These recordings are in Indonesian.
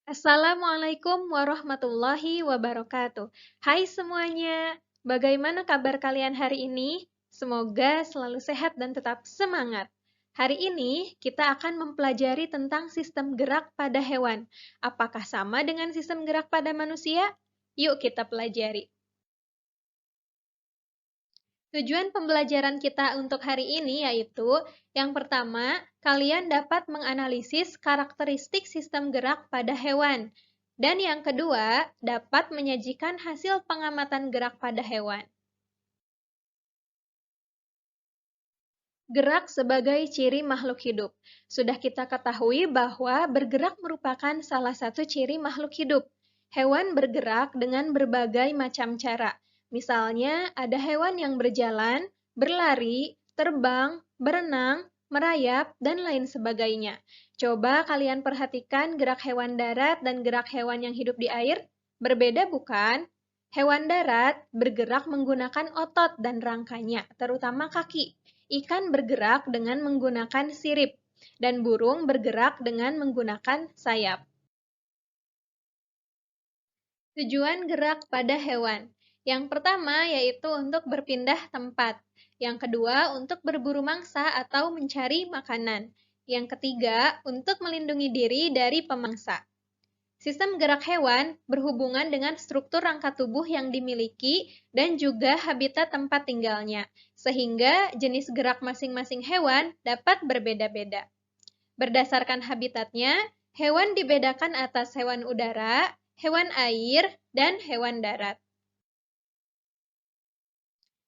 Assalamualaikum warahmatullahi wabarakatuh. Hai semuanya, bagaimana kabar kalian hari ini? Semoga selalu sehat dan tetap semangat. Hari ini kita akan mempelajari tentang sistem gerak pada hewan. Apakah sama dengan sistem gerak pada manusia? Yuk kita pelajari. Tujuan pembelajaran kita untuk hari ini yaitu, yang pertama, kalian dapat menganalisis karakteristik sistem gerak pada hewan. Dan yang kedua, dapat menyajikan hasil pengamatan gerak pada hewan. Gerak sebagai ciri makhluk hidup. Sudah kita ketahui bahwa bergerak merupakan salah satu ciri makhluk hidup. Hewan bergerak dengan berbagai macam cara. Misalnya, ada hewan yang berjalan, berlari, terbang, berenang, merayap, dan lain sebagainya. Coba kalian perhatikan gerak hewan darat dan gerak hewan yang hidup di air. Berbeda bukan? Hewan darat bergerak menggunakan otot dan rangkanya, terutama kaki. Ikan bergerak dengan menggunakan sirip, dan burung bergerak dengan menggunakan sayap. Tujuan gerak pada hewan. Yang pertama yaitu untuk berpindah tempat. Yang kedua untuk berburu mangsa atau mencari makanan. Yang ketiga untuk melindungi diri dari pemangsa. Sistem gerak hewan berhubungan dengan struktur rangka tubuh yang dimiliki dan juga habitat tempat tinggalnya, sehingga jenis gerak masing-masing hewan dapat berbeda-beda. Berdasarkan habitatnya, hewan dibedakan atas hewan udara, hewan air, dan hewan darat.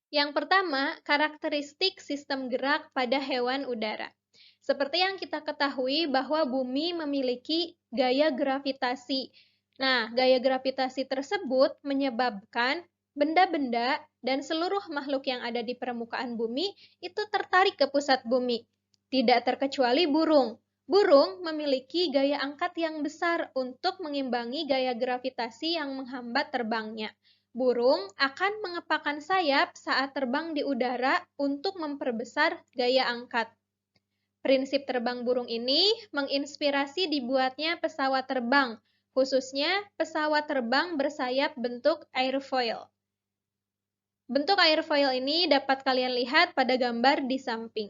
Yang pertama, karakteristik sistem gerak pada hewan udara. Seperti yang kita ketahui bahwa bumi memiliki gaya gravitasi. Nah, gaya gravitasi tersebut menyebabkan benda-benda dan seluruh makhluk yang ada di permukaan bumi itu tertarik ke pusat bumi. Tidak terkecuali burung. Burung memiliki gaya angkat yang besar untuk mengimbangi gaya gravitasi yang menghambat terbangnya. Burung akan mengepakkan sayap saat terbang di udara untuk memperbesar gaya angkat. Prinsip terbang burung ini menginspirasi dibuatnya pesawat terbang, khususnya pesawat terbang bersayap bentuk airfoil. Bentuk airfoil ini dapat kalian lihat pada gambar di samping.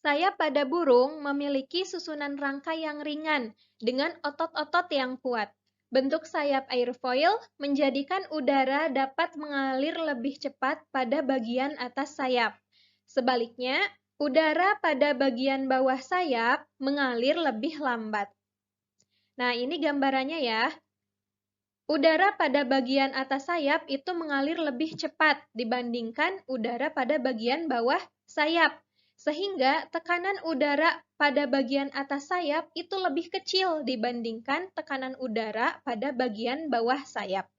Sayap pada burung memiliki susunan rangka yang ringan dengan otot-otot yang kuat. Bentuk sayap airfoil menjadikan udara dapat mengalir lebih cepat pada bagian atas sayap. Sebaliknya, udara pada bagian bawah sayap mengalir lebih lambat. Nah, ini gambarannya ya. Udara pada bagian atas sayap itu mengalir lebih cepat dibandingkan udara pada bagian bawah sayap. Sehingga tekanan udara pada bagian atas sayap itu lebih kecil dibandingkan tekanan udara pada bagian bawah sayap.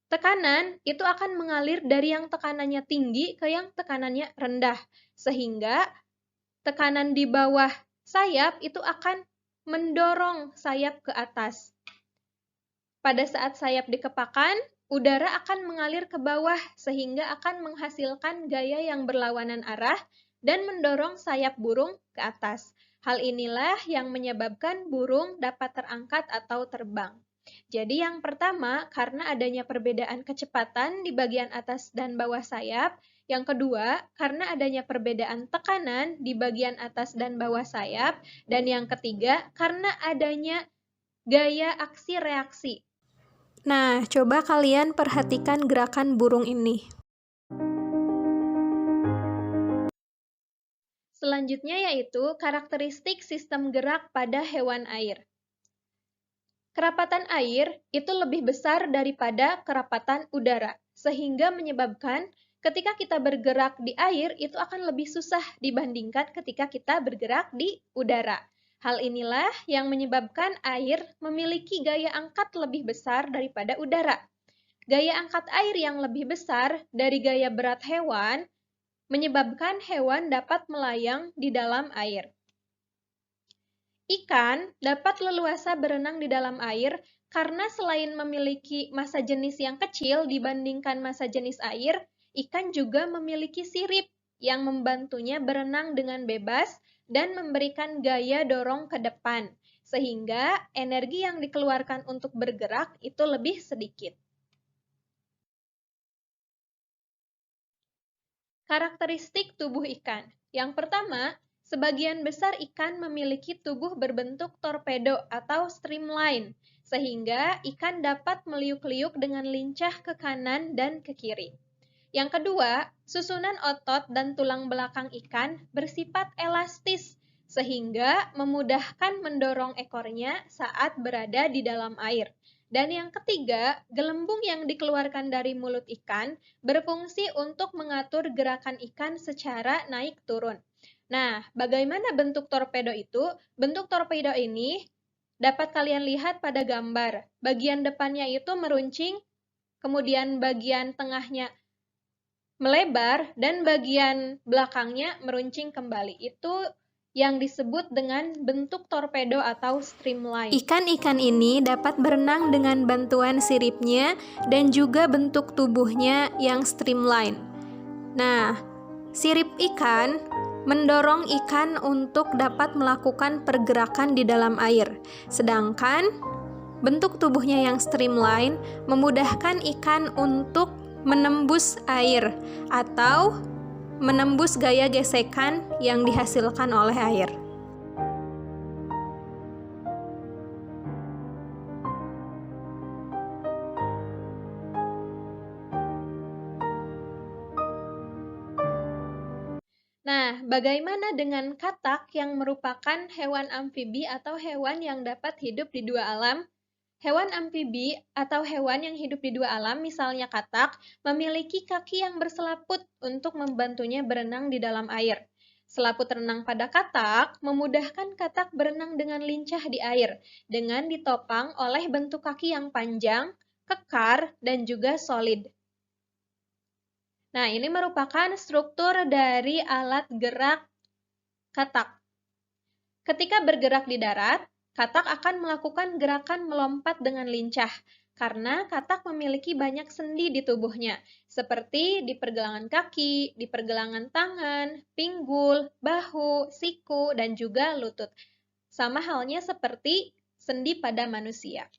Tekanan itu akan mengalir dari yang tekanannya tinggi ke yang tekanannya rendah. Sehingga tekanan di bawah sayap itu akan mendorong sayap ke atas. Pada saat sayap dikepakkan, udara akan mengalir ke bawah sehingga akan menghasilkan gaya yang berlawanan arah dan mendorong sayap burung ke atas. Hal inilah yang menyebabkan burung dapat terangkat atau terbang. Jadi yang pertama, karena adanya perbedaan kecepatan di bagian atas dan bawah sayap. Yang kedua, karena adanya perbedaan tekanan di bagian atas dan bawah sayap. Dan yang ketiga, karena adanya gaya aksi reaksi. Nah, coba kalian perhatikan gerakan burung ini. Selanjutnya yaitu karakteristik sistem gerak pada hewan air. Kerapatan air itu lebih besar daripada kerapatan udara, sehingga menyebabkan ketika kita bergerak di air itu akan lebih susah dibandingkan ketika kita bergerak di udara. Hal inilah yang menyebabkan air memiliki gaya angkat lebih besar daripada udara. Gaya angkat air yang lebih besar dari gaya berat hewan menyebabkan hewan dapat melayang di dalam air. Ikan dapat leluasa berenang di dalam air karena selain memiliki massa jenis yang kecil dibandingkan massa jenis air, ikan juga memiliki sirip yang membantunya berenang dengan bebas dan memberikan gaya dorong ke depan, sehingga energi yang dikeluarkan untuk bergerak itu lebih sedikit. Karakteristik tubuh ikan. Yang pertama, sebagian besar ikan memiliki tubuh berbentuk torpedo atau streamline, sehingga ikan dapat meliuk-liuk dengan lincah ke kanan dan ke kiri. Yang kedua, susunan otot dan tulang belakang ikan bersifat elastis, sehingga memudahkan mendorong ekornya saat berada di dalam air. Dan yang ketiga, gelembung yang dikeluarkan dari mulut ikan berfungsi untuk mengatur gerakan ikan secara naik turun. Nah, bagaimana bentuk torpedo itu? Bentuk torpedo ini dapat kalian lihat pada gambar. Bagian depannya itu meruncing, kemudian bagian tengahnya melebar, dan bagian belakangnya meruncing kembali. Itu yang disebut dengan bentuk torpedo atau streamline. Ikan-ikan ini dapat berenang dengan bantuan siripnya dan juga bentuk tubuhnya yang streamline. Nah, sirip ikan mendorong ikan untuk dapat melakukan pergerakan di dalam air, sedangkan bentuk tubuhnya yang streamline memudahkan ikan untuk menembus air atau menembus gaya gesekan yang dihasilkan oleh air. Nah, bagaimana dengan katak yang merupakan hewan amfibi atau hewan yang dapat hidup di dua alam? Hewan amfibi atau hewan yang hidup di dua alam, misalnya katak, memiliki kaki yang berselaput untuk membantunya berenang di dalam air. Selaput renang pada katak memudahkan katak berenang dengan lincah di air, dengan ditopang oleh bentuk kaki yang panjang, kekar, dan juga solid. Nah, ini merupakan struktur dari alat gerak katak. Ketika bergerak di darat, katak akan melakukan gerakan melompat dengan lincah, karena katak memiliki banyak sendi di tubuhnya, seperti di pergelangan kaki, di pergelangan tangan, pinggul, bahu, siku, dan juga lutut. Sama halnya seperti sendi pada manusia.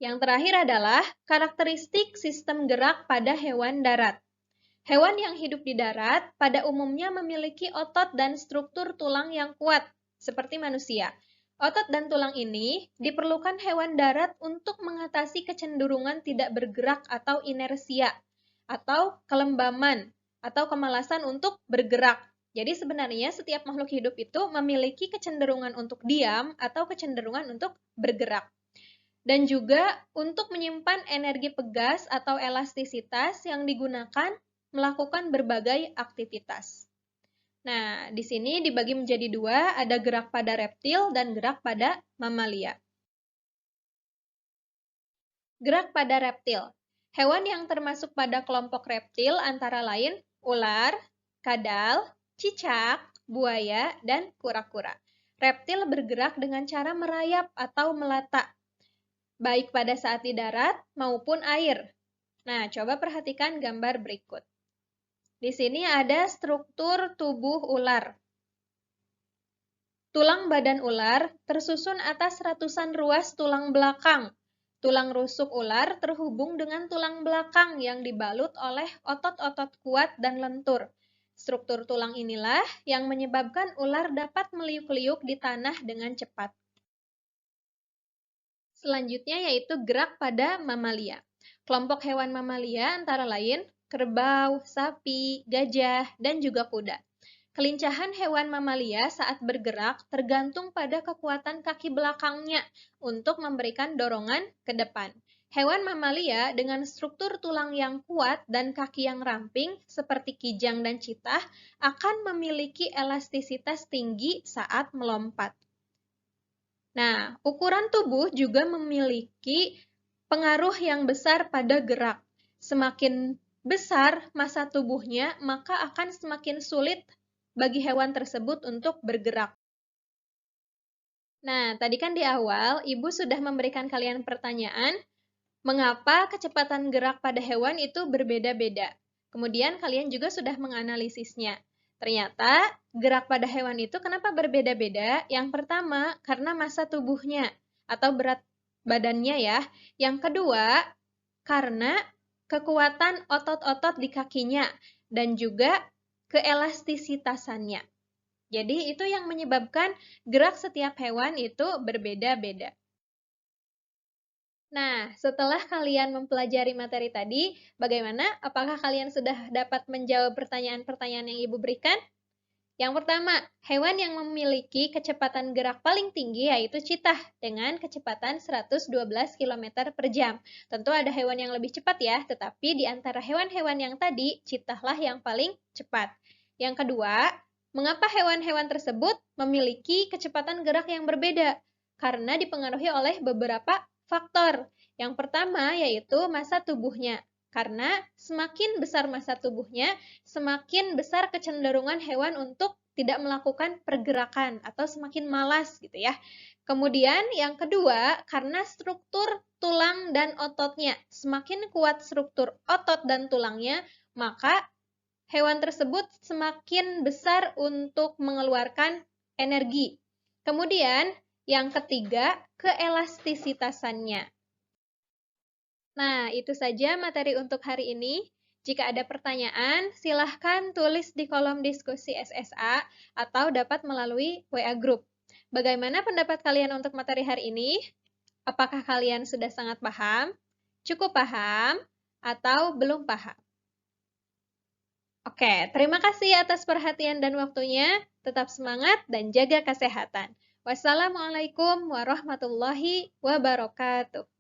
Yang terakhir adalah karakteristik sistem gerak pada hewan darat. Hewan yang hidup di darat pada umumnya memiliki otot dan struktur tulang yang kuat, seperti manusia. Otot dan tulang ini diperlukan hewan darat untuk mengatasi kecenderungan tidak bergerak atau inersia, atau kelembaman, atau kemalasan untuk bergerak. Jadi sebenarnya setiap makhluk hidup itu memiliki kecenderungan untuk diam atau kecenderungan untuk bergerak. Dan juga untuk menyimpan energi pegas atau elastisitas yang digunakan melakukan berbagai aktivitas. Nah, di sini dibagi menjadi dua, ada gerak pada reptil dan gerak pada mamalia. Gerak pada reptil. Hewan yang termasuk pada kelompok reptil antara lain ular, kadal, cicak, buaya, dan kura-kura. Reptil bergerak dengan cara merayap atau melata, baik pada saat di darat maupun air. Nah, coba perhatikan gambar berikut. Di sini ada struktur tubuh ular. Tulang badan ular tersusun atas ratusan ruas tulang belakang. Tulang rusuk ular terhubung dengan tulang belakang yang dibalut oleh otot-otot kuat dan lentur. Struktur tulang inilah yang menyebabkan ular dapat meliuk-liuk di tanah dengan cepat. Selanjutnya yaitu gerak pada mamalia. Kelompok hewan mamalia antara lain kerbau, sapi, gajah, dan juga kuda. Kelincahan hewan mamalia saat bergerak tergantung pada kekuatan kaki belakangnya untuk memberikan dorongan ke depan. Hewan mamalia dengan struktur tulang yang kuat dan kaki yang ramping seperti kijang dan citah akan memiliki elastisitas tinggi saat melompat. Nah, ukuran tubuh juga memiliki pengaruh yang besar pada gerak. Semakin besar massa tubuhnya, maka akan semakin sulit bagi hewan tersebut untuk bergerak. Nah, tadi kan di awal Ibu sudah memberikan kalian pertanyaan, mengapa kecepatan gerak pada hewan itu berbeda-beda? Kemudian kalian juga sudah menganalisisnya. Ternyata gerak pada hewan itu kenapa berbeda-beda? Yang pertama, karena massa tubuhnya atau berat badannya ya. Yang kedua, karena kekuatan otot-otot di kakinya dan juga keelastisitasannya. Jadi itu yang menyebabkan gerak setiap hewan itu berbeda-beda. Nah, setelah kalian mempelajari materi tadi, bagaimana? Apakah kalian sudah dapat menjawab pertanyaan-pertanyaan yang Ibu berikan? Yang pertama, hewan yang memiliki kecepatan gerak paling tinggi yaitu cheetah dengan kecepatan 112 km per jam. Tentu ada hewan yang lebih cepat ya, tetapi di antara hewan-hewan yang tadi, cheetah-lah yang paling cepat. Yang kedua, mengapa hewan-hewan tersebut memiliki kecepatan gerak yang berbeda? Karena dipengaruhi oleh beberapa faktor. Yang pertama yaitu massa tubuhnya. Karena semakin besar massa tubuhnya, semakin besar kecenderungan hewan untuk tidak melakukan pergerakan atau semakin malas gitu ya. Kemudian yang kedua, karena struktur tulang dan ototnya. Semakin kuat struktur otot dan tulangnya, maka hewan tersebut semakin besar untuk mengeluarkan energi. Kemudian yang ketiga, keelastisitasannya. Nah, itu saja materi untuk hari ini. Jika ada pertanyaan, silahkan tulis di kolom diskusi SSA atau dapat melalui WA Group. Bagaimana pendapat kalian untuk materi hari ini? Apakah kalian sudah sangat paham, cukup paham, atau belum paham? Oke, terima kasih atas perhatian dan waktunya. Tetap semangat dan jaga kesehatan. Wassalamualaikum warahmatullahi wabarakatuh.